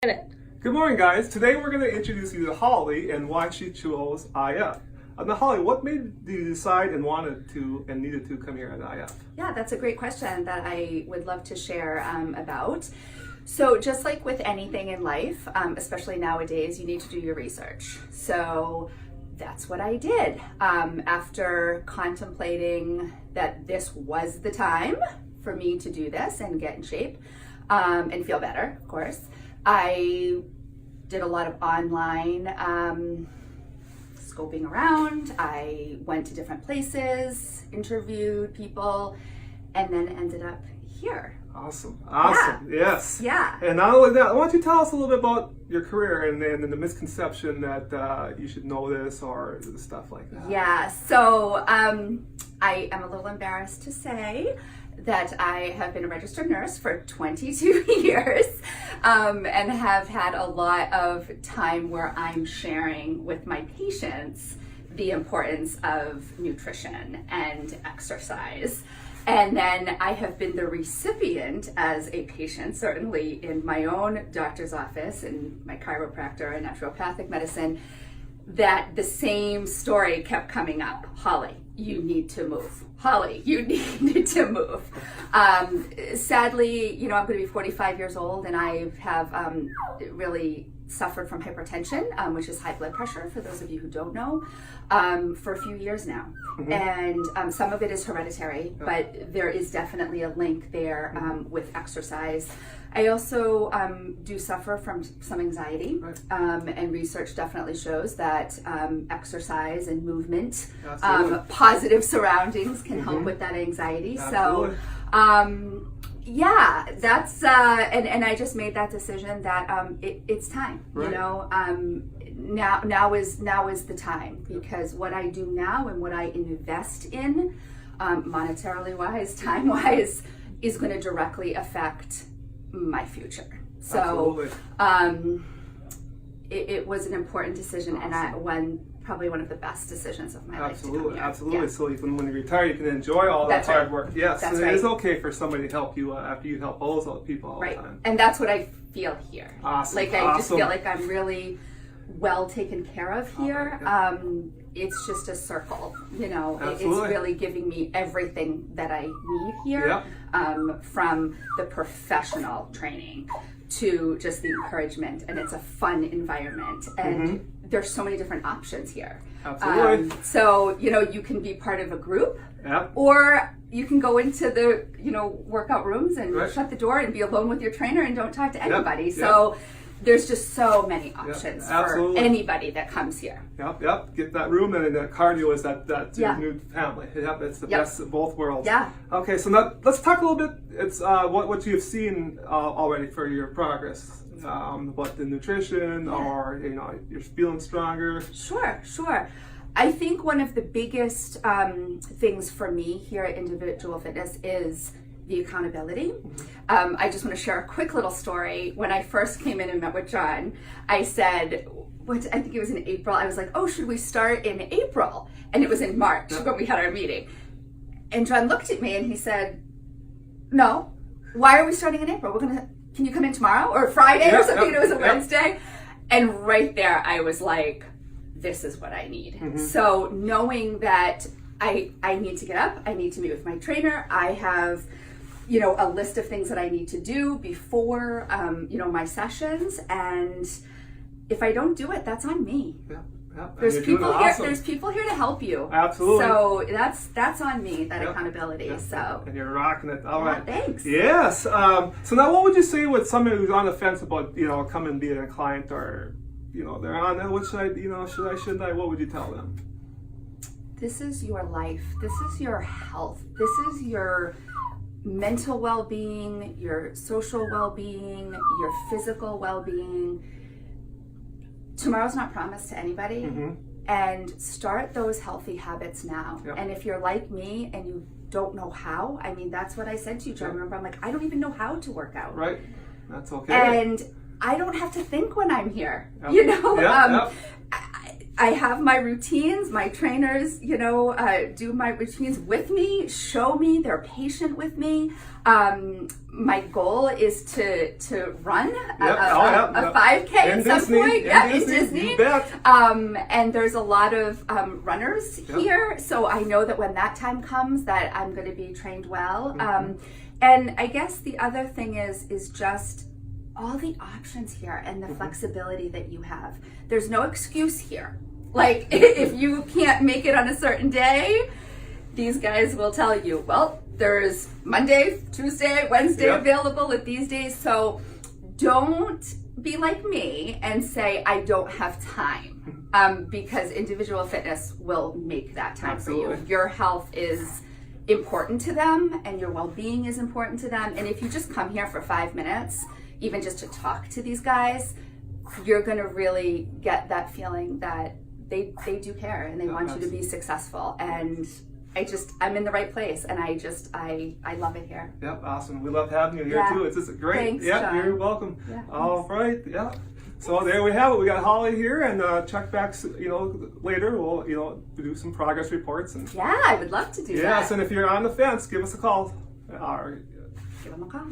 Good morning, guys. Today we're going to introduce you to Holly and why she chose IF. Now, Holly, what made you decide and wanted to and needed to come here at IF? Yeah, that's a great question that I would love to share about. So just like with anything in life, especially nowadays, you need to do your research. So that's what I did. After contemplating that this was the time for me to do this and get in shape and feel better, of course, I did a lot of online scoping around. I went to different places, interviewed people, and then ended up here. Awesome. Yeah. Yes. Yeah. And not only that, why don't you tell us a little bit about your career and the misconception that you should know this or stuff like that. Yeah. So I am a little embarrassed to say that I have been a registered nurse for 22 years and have had a lot of time where I'm sharing with my patients the importance of nutrition and exercise. And then I have been the recipient as a patient, certainly in my own doctor's office and my chiropractor and naturopathic medicine, that the same story kept coming up. Holly, you need to move. Holly, you need to move. Sadly, I'm going to be 45 years old and I have really suffered from hypertension, which is high blood pressure, for those of you who don't know, for a few years now. Mm-hmm. And some of it is hereditary, but there is definitely a link there with exercise. I also do suffer from some anxiety, and research definitely shows that exercise and movement, positive surroundings can help with that anxiety. Absolutely. So, yeah, that's and I just made that decision that it's time. Right. Now is the time, because what I do now and what I invest in, monetarily wise, time wise, is going to directly affect my future. So it was an important decision. Awesome. And probably one of the best decisions of my life. Absolutely. Yeah. So when you retire, you can enjoy all that hard work. Yes, that's and right. It is okay for somebody to help you after you help all those other people all the time. And that's what I feel here. Awesome. I just feel like I'm really well taken care of here. It's just a circle, It's really giving me everything that I need here, from the professional training to just the encouragement, and it's a fun environment, and there's so many different options here. Absolutely. So, you can be part of a group, or you can go into the, workout rooms and shut the door and be alone with your trainer and don't talk to anybody. So there's just so many options for anybody that comes here. Yep. Get that room, and the cardio is that's your new family. It's the best of both worlds. Yeah. Okay, so now let's talk a little bit. It's what you've seen already for your progress. About the nutrition, or you're feeling stronger. Sure. I think one of the biggest things for me here at Individual Fitness is the accountability. I just want to share a quick little story. When I first came in and met with John, I said, I think it was in April, I was like, oh, should we start in April? And it was in March when we had our meeting. And John looked at me and he said, no, why are we starting in April? Can you come in tomorrow or Friday or something? It was a Wednesday. And right there, I was like, this is what I need. So knowing that I need to get up, I need to meet with my trainer, I have a list of things that I need to do before my sessions, and if I don't do it, that's on me. There's people here. Awesome. There's people here to help you. Absolutely. So that's on me. That accountability. So. And you're rocking it. All right. Thanks. Yes. So now, what would you say with somebody who's on the fence about come and being a client, or they're on what should I shouldn't I? What would you tell them? This is your life. This is your health. This is your mental well-being, your social well-being, your physical well-being. Tomorrow's not promised to anybody, and start those healthy habits now. And if you're like me and you don't know how, that's what I said to you, John. Remember, I'm like, I don't even know how to work out. Right. That's okay. And I don't have to think when I'm here. I have my routines. My trainers, do my routines with me, show me, they're patient with me. My goal is to run a 5K at some point. Yeah, in Disney. You bet. And there's a lot of runners here, so I know that when that time comes, that I'm going to be trained well. And I guess the other thing is just all the options here and the flexibility that you have. There's no excuse here. Like, if you can't make it on a certain day, these guys will tell you, well, there's Monday, Tuesday, Wednesday available at these days. So don't be like me and say, I don't have time, because individual fitness will make that time for you. Your health is important to them and your well-being is important to them. And if you just come here for 5 minutes, even just to talk to these guys, you're going to really get that feeling that they do care and they want you to be successful. And I'm in the right place, and I love it here. Yep, awesome. We love having you here too. It's just great. Thanks, yep, John. You're welcome. Yeah, all right. Yeah. So there we have it. We got Holly here, and check back. Later we'll do some progress reports and. Yeah, I would love to do that. Yes, and if you're on the fence, give us a call. Give them a call.